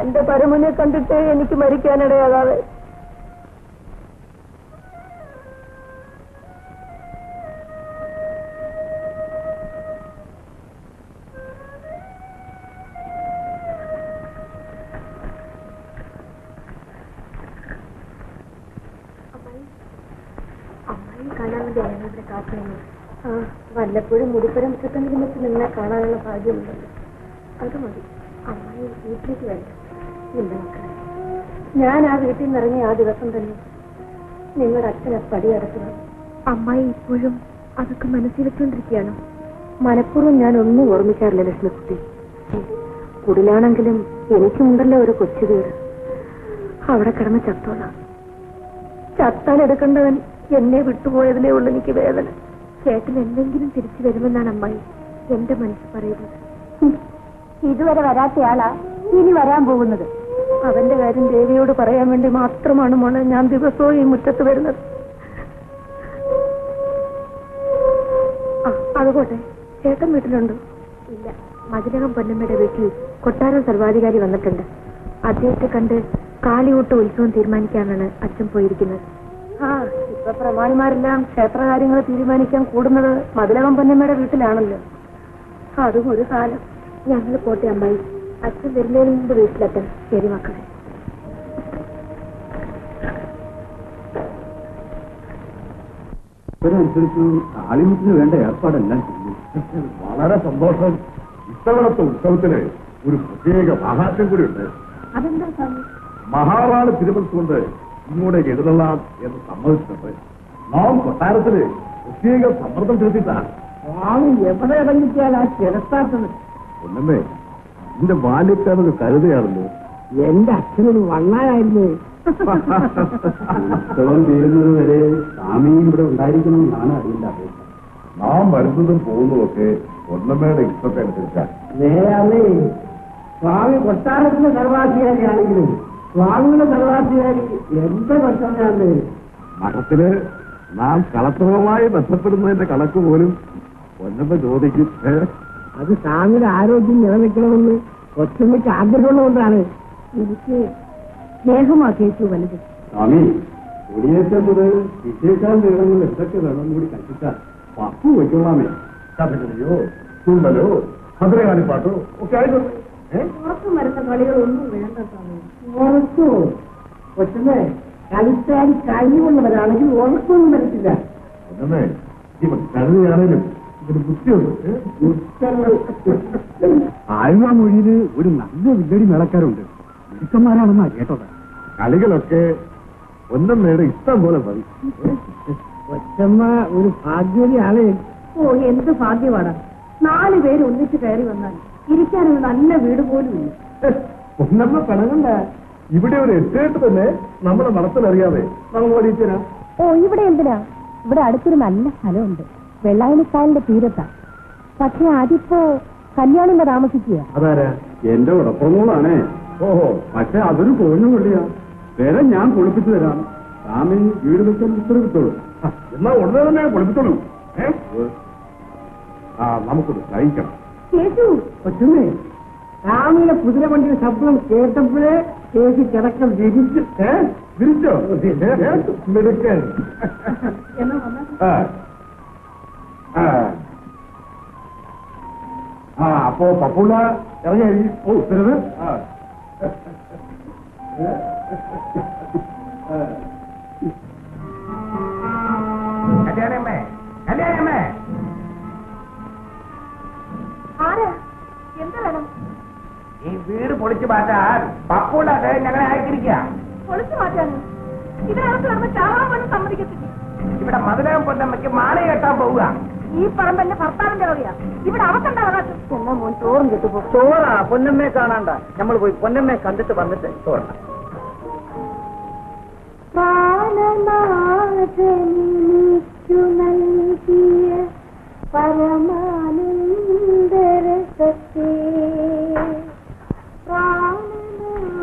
എന്റെ പരമനെ കണ്ടിട്ട് എനിക്ക് മരിക്കാനിടയാകാതെ. അമ്മായി കാണാൻ വേണ്ടി ഞങ്ങളുടെ കാത്തിരുന്നു. വല്ലപ്പോഴും മുടിപ്പുറം വെച്ച് നിന്നെ കാണാനുള്ള ഭാഗ്യമുണ്ടല്ലോ, അത് മതി. അമ്മായി വീട്ടിലേക്ക് വേണ്ട. ഇല്ല മക്കളെ, ഞാൻ ആ വീട്ടിൽ നിന്ന് ഇറങ്ങിയ ആ ദിവസം തന്നെ നിങ്ങളുടെ അച്ഛനെ പടിയടക്കുന്നത്. അമ്മായി ഇപ്പോഴും അതൊക്കെ മനസ്സിൽ വെച്ചുകൊണ്ടിരിക്കുകയാണോ? മനഃപൂർവ്വം ഞാൻ ഒന്നും ഓർമ്മിക്കാറില്ല ലക്ഷ്മിക്കുട്ടി. കുടിലാണെങ്കിലും എനിക്കുണ്ടല്ലോ ഒരു കൊച്ചു വീട്. അവിടെ കിടന്ന് ചത്തോളാം. ചത്താൻ എടുക്കേണ്ടവൻ എന്നെ വിട്ടുപോയതിലേ ഉള്ളൂ എനിക്ക് വേദന. ചേട്ടൻ എന്തെങ്കിലും തിരിച്ചു വരുമെന്നാണ് അമ്മായി എന്റെ മനസ്സ് പറയുന്നത്. ഇതുവരെ വരാത്തയാളാ ഇനി വരാൻ പോകുന്നത്. അവന്റെ കാര്യം ദേവിയോട് പറയാൻ വേണ്ടി മാത്രമാണ് മോളെ ഞാൻ ദിവസവും ഈ മുറ്റത്ത് വരുന്നത്. അതുകൊട്ടെ, ചേട്ടൻ വീട്ടിലുണ്ടോ? ഇല്ല, മതിലകം പൊന്നമ്മയുടെ വീട്ടിൽ കൊട്ടാരം സർവാധികാരി വന്നിട്ടുണ്ട്. അദ്ദേഹത്തെ കണ്ട് കാളിയൂട്ട് ഉത്സവം തീരുമാനിക്കാനാണ് അച്ഛൻ പോയിരിക്കുന്നത്. ഇപ്പൊ പ്രമാണിമാരെല്ലാം ക്ഷേത്രകാര്യങ്ങൾ തീരുമാനിക്കാൻ കൂടുന്നത് മതിലകം പൊന്നമ്മയുടെ വീട്ടിലാണല്ലോ. അതും ഒരു കാലം. ഞങ്ങൾ പോട്ടെ അമ്മായി, അച്ഛൻ വരുന്നതിന് മുമ്പ് വീട്ടിലെത്തണം. ശരി മക്കളെ. അനുസരിച്ച് കാളിമുട്ടിന് വേണ്ട ഏർപ്പാടെല്ലാം ചെയ്യും. വളരെ സന്തോഷം. ഇത്തവണത്തെ ഉത്സവത്തിന് ഒരു പ്രത്യേക മഹാത്മ്യം കൂടി ഉണ്ട്. അതെന്താ സ്വാമി? മഹാറാണി തിരുമനസ്സുകൊണ്ട് ഇങ്ങോട്ടേക്ക് എഴുതള്ളാം എന്ന് സമ്മതിച്ചിട്ടുണ്ട്. നാം കൊട്ടാരത്തിന് പ്രത്യേക സമ്മർദ്ദം ചെലുത്തിയിട്ടാണ്. എവിടെ ഇറങ്ങിച്ചാലാ ചെലുത്താത്തത്? ഒന്നമ്മേ, എന്റെ ബാല്യക്കാരൊക്കെ കരുതയാണല്ലോ. എന്റെ അച്ഛനൊരു വണ്ണാനായിരുന്നു. ഉത്സവം തീരുന്നത് വരെ സ്വാമിയും ഇവിടെ ഉണ്ടായിരിക്കണമെന്നാണ് അതിന്റെ അപേക്ഷ. നാം വരുന്നതും പോകുന്നതൊക്കെ ഒന്നമ്മയുടെ ഇഷ്ടത്തനുസരിച്ചാണ്. നേരാമേ, സ്വാമി കൊട്ടാരത്തിന്റെ സർവാധികാരിയാണെങ്കിലും സ്വാമിയുടെ സർവാധികാരി എന്റെ കൊച്ചാണ്. മഠത്തില് നാം കളത്രവുമായി ബന്ധപ്പെടുന്നതിന്റെ കണക്ക് പോലും ഒന്നമ്മ ചോദിക്കും. അത് സ്വാമിയുടെ ആരോഗ്യം നിലനിൽക്കണമെന്ന് കൊച്ചമ്മയ്ക്ക് ആഗ്രഹമുള്ളതുകൊണ്ടാണ്. എനിക്ക് സ്നേഹമാക്കിയേച്ചു വലുത്. സ്വാമി, കൊടിയേറ്റം മുതൽ വിശേഷാൽ നീളങ്ങളിൽ എന്തൊക്കെ വേണം കൂടി കൽപ്പിച്ചാൽ പപ്പു വയ്ക്കൊള്ളാമേ. കഥകളിയോ തുള്ളലോ ഭദ്രകാളിപ്പാട്ടോ ഒക്കെ ആയിട്ടുണ്ട്. ഉറക്കം വരുന്ന കളികളൊന്നും വേണ്ട സ്വാമി. ഉറക്കോ? കൊച്ചമ്മേ, കളിച്ചാൽ കഴിവുള്ളവരാണെങ്കിൽ ഉറക്കൊന്നും വരത്തില്ല. ഒന്നമ്മേ, ഇവൻ കരുതയാണേലും ഇതിന് ബുദ്ധിയുണ്ട്. ആഴ്വാ മൊഴിയില് ഒരു നല്ല വില്ലടി മേളക്കാരുണ്ട്. മിടുക്കന്മാരാണെന്നാ കേട്ടത്. കളികളൊക്കെ ഒന്നമ്മയുടെ ഇഷ്ടം പോലെ മതി. കൊച്ചമ്മ ഒരു ഭാഗ്യവതിയാണ്. ഓ, എന്ത് ഭാഗ്യമാണ്. 4 പേര് ഒന്നിച്ച് കയറി വന്നാൽ ഇരിക്കാനൊരു നല്ല വീട് പോലും ഇല്ല. ഒന്നമ്മ പിണങ്ങണ്ട. ഇവിടെ ഒരു എസ്റ്റേറ്റ് തന്നെ നമ്മുടെ മഠത്തിലറിയാതെ നമ്മൾ ഓടിച്ചരാം. ഓ, ഇവിടെ എന്തിനാ? ഇവിടെ അടുത്തൊരു നല്ല സ്ഥലമുണ്ട്. വെള്ളായണിക്കായലിന്റെ തീരത്താ. പക്ഷെ അതിപ്പോ കല്യാണിന്റെ താമസിക്കുക. അതാരാ? എന്റെ ഉടപ്പുറമോളാണേ. ഓഹോ, പക്ഷെ അതൊരു കോഞ്ഞു കൊള്ളിയാ. വേറെ ഞാൻ പൊളിപ്പിച്ചു തരാം. സ്വാമി വീട് വെക്കാൻ ഉത്തരവിട്ടോളൂ. എന്നാ ഉടനെ തന്നെ പൊളിപ്പിച്ചോളൂ. നമുക്കൊന്ന് കഴിക്കണം. കേട്ടു കൊച്ചമ്മേ, സ്വാമിയുടെ കുതിരവണ്ടിയുടെ ശബ്ദം കേട്ടപ്പോഴേ ചേച്ചി കിടക്കം വിരിച്ചു. വിരിച്ചോ? മിടുക്കൻ. അപ്പോ പപ്പുള്ള ഇറങ്ങി. ഓ, ഉത്തരവ്. കല്യാണമ്മേ, കല്യാണമ്മേ. ആരാ? എന്താ വേണം? ഈ വീട് പൊളിച്ചു മാറ്റാൻ പപ്പുള്ളത് ഞങ്ങളെ അയച്ചിരിക്കുക. പൊളിച്ചു മാറ്റാനോ? ഇതിനകത്ത് നടന്ന് ചാവാൻ പോലും സമ്മതിക്കത്തില്ല. ഇവിടെ മധുരം പൊന്നമ്മയ്ക്ക് മാല കെട്ടാൻ പോവുക. ഈ പറമ്പെന്റെ ഭർത്താവിന്റെ വകയാ. ഇവിടെ അവക്കെന്താ അവകാശം? എന്നാ മോൻ ചോറും കിട്ടുപോ. ചോറാ? പൊന്നമ്മയെ കാണാണ്ട. നമ്മൾ പോയി പൊന്നമ്മയെ കണ്ടിട്ട് വന്നിട്ട് ചോറ. പ്രാണനാഥനിക്കു നൽകിയ പരമാനന്ദരസത്തെ, പ്രാണനാഥനിക്കു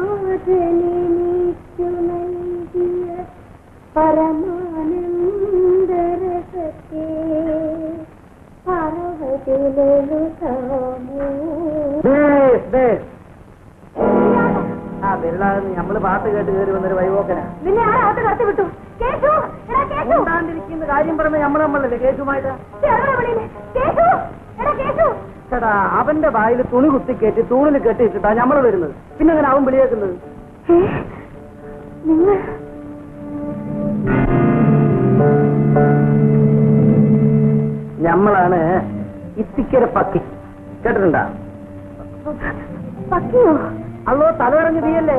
നൽകിയ പരമാനന്ദരസത്തെ പറവതിലൊഴുകാമോ? വെള്ളാകുന്ന നമ്മള് പാട്ട് കേട്ട് കയറി വന്നൊരു വൈവോക്കനാ. നിന്നെ ആരാകത്ത് കടത്തി വിട്ടു? കേശു, എടാ കേശു. ഉണ്ടാണ്ടിരിക്കുന്ന കാര്യം പറഞ്ഞ നമ്മളല്ലേ കേസുമായിട്ട്. കേശു, എടാ കേശു. ചേട്ടാ അവന്റെ വായിൽ തുണി കുത്തിക്കേറ്റി തൂണിൽ കെട്ടിയിട്ടാ നമ്മള് വരുന്നത്. പിന്നെ അങ്ങനെ അവൻ വിളിയേക്കുന്നത്. നിങ്ങൾ ഞമ്മളാണ് ഇത്തിക്കര പക്കി. കേട്ടിട്ടുണ്ടാ? പക്കിയോ? അല്ലോ തലയിറങ്ങി തീയല്ലേ.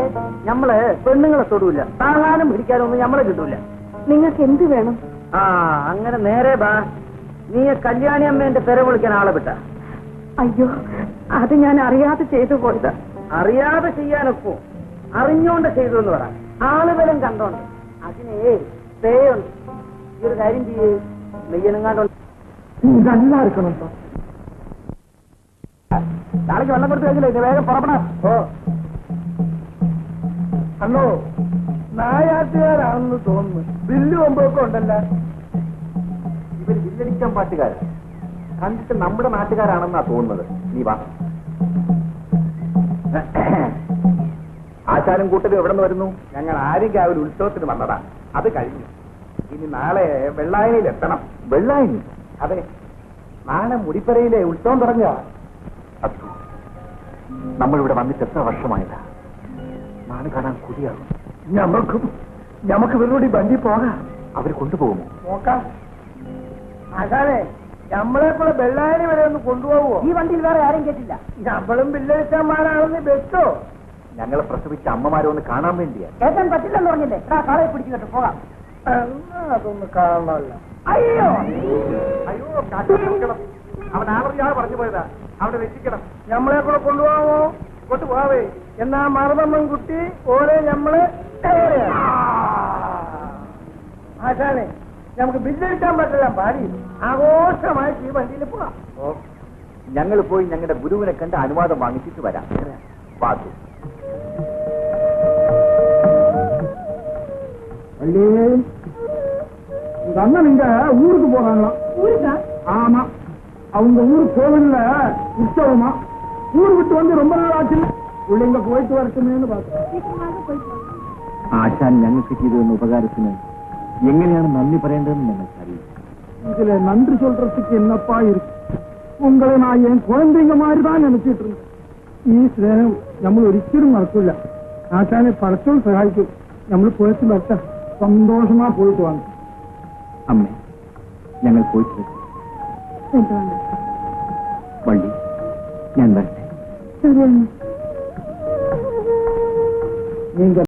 ഞമ്മള് പെണ്ണുങ്ങളെ തൊടൂല. താങ്ങാനും പിടിക്കാനും ഒന്നും ഞമ്മളെ കിട്ടൂല. നിങ്ങൾക്ക് എന്ത് വേണം? ആ അങ്ങനെ നേരെ ബാ. നീ കല്യാണി അമ്മേന്റെ പെര വിളിക്കാൻ ആളെ വിട്ട. അയ്യോ, അത് ഞാൻ അറിയാതെ ചെയ്തു പോയതാ. അറിയാതെ ചെയ്യാനൊപ്പോ അറിഞ്ഞോണ്ട് ചെയ്തു എന്ന് പറ. ആളുകളും കണ്ടോണ്ട്. അതിനേ പേയുണ്ട്. ഈ ഒരു കാര്യം ചെയ്യേ, നെയ്യനങ്ങാണ്ടോ ഇതെല്ലാം എടുക്കണം. നാളേക്ക് വെള്ളം കൊടുത്തു കഴിഞ്ഞില്ലേ, ഇത് വേഗം പുറപ്പെടാം. ഓ അല്ലോ, നായാട്ടുകാരാണെന്ന് തോന്നുന്നു. ബില്ല് മുമ്പൊക്കെ ഉണ്ടല്ലോ. ഇവർ വില്ലടിക്കാൻ പാട്ടുകാരൻ കണ്ടിട്ട് നമ്മുടെ നാട്ടുകാരാണെന്നാ തോന്നുന്നത്. നീ വാ. ആശാനും കൂട്ടരും എവിടെ നിന്ന് വരുന്നു? ഞങ്ങൾ ആര്യങ്കാവിൽ ഉത്സവത്തിന് വന്നതാ. അത് കഴിഞ്ഞു. ഇനി നാളെ വെള്ളായണിയിൽ എത്തണം. വെള്ളായണി? അതെ, നാളെ മുടിപ്പരയിലെ ഉത്സവം തുടങ്ങുക. അതു നമ്മളിവിടെ വന്നിട്ട് എത്ര വർഷമായതാ. നാട് കാണാൻ കുടിയാകും. ഞമ്മക്ക് ഇവരോട് വണ്ടി പോകാം. അവർ കൊണ്ടുപോകുമോ? നോക്കാം. ആശാനെ, നമ്മളെ പോലെ വെള്ളായണി വരെ ഒന്ന് കൊണ്ടുപോകുമോ? ഈ വണ്ടിയിൽ വേറെ ആരും കേട്ടില്ല. നമ്മളും ബില്ലടിച്ചന്മാരാണെന്ന് വെച്ചോ. ഞങ്ങളെ പ്രസവിച്ച അമ്മമാരെ ഒന്ന് കാണാൻ വേണ്ടിയാ. കേൾക്കാൻ പറ്റില്ലെന്ന് പറഞ്ഞില്ലേ? കാളെ പിടിച്ചു കേട്ടോ, പോകാം. അതൊന്ന് കാണണമല്ല. അയ്യോ അയ്യോ, കാട്ടിക്കണം. അവൻ ആവർത്തിയാണ് പറഞ്ഞു പോയതാ. അവിടെ രക്ഷിക്കണം. നമ്മളെ കൂടെ കൊണ്ടുപോകാമോ? കൊണ്ടുപോവേ. എന്നാ മറുതമ്മൻ കുട്ടി ഓരോ ഞമ്മള് ആശാനെ, നമുക്ക് ബില്ലടിക്കാൻ പറ്റില്ല. പാടി ആഘോഷമായിട്ട് ഈ വണ്ടിയിൽ പോകാം. ഞങ്ങൾ പോയി ഞങ്ങളുടെ ഗുരുവിനെ കണ്ട് അനുവാദം വാങ്ങിച്ചിട്ട് വരാം. പാത്തു அண்ணா நீங்க ஊருக்கு போறாங்களா? ஊருக்கா? ஆமா, அவங்க ஊரு கோவில்ல உற்சவமா. ஊரு விட்டு வந்து ரொம்ப நாள் ஆச்சு. பிள்ளைங்க போயிட்டு வரட்டுமேன்னு பார்த்தேன். சீக்கிரமாக போயிட்டு வாங்க. ആശാൻ ഞങ്ങൾക്ക് ചെയ്തിരുന്ന ഉപകാരത്തിന് എങ്ങനെയാണ് നന്ദി പറയേണ്ടതെന്ന് ഞങ്ങൾക്കറിയാം. இதுல நன்றி சொல்றதுக்கு என்னப்பா இருக்கு? உங்களை நான் என் குழந்தைங்க மாதிரி தான் நினைச்சிட்டு இருந்தேன். ഈ സ്നേഹം നമ്മൾ ഒരിക്കലും മറക്കില്ല. ആശാനെ പടച്ചോൾ സഹായിക്കും. നമ്മൾ പോയിട്ട് വരട്ടെ. സന്തോഷമാ പോയിട്ട് വാങ്ങും. അമ്മേ, ഞങ്ങൾ പോയിട്ട് വരും. എന്താണ്? വള്ളി, ഞാൻ വരട്ടെ. ശരിയാണ്. நீங்க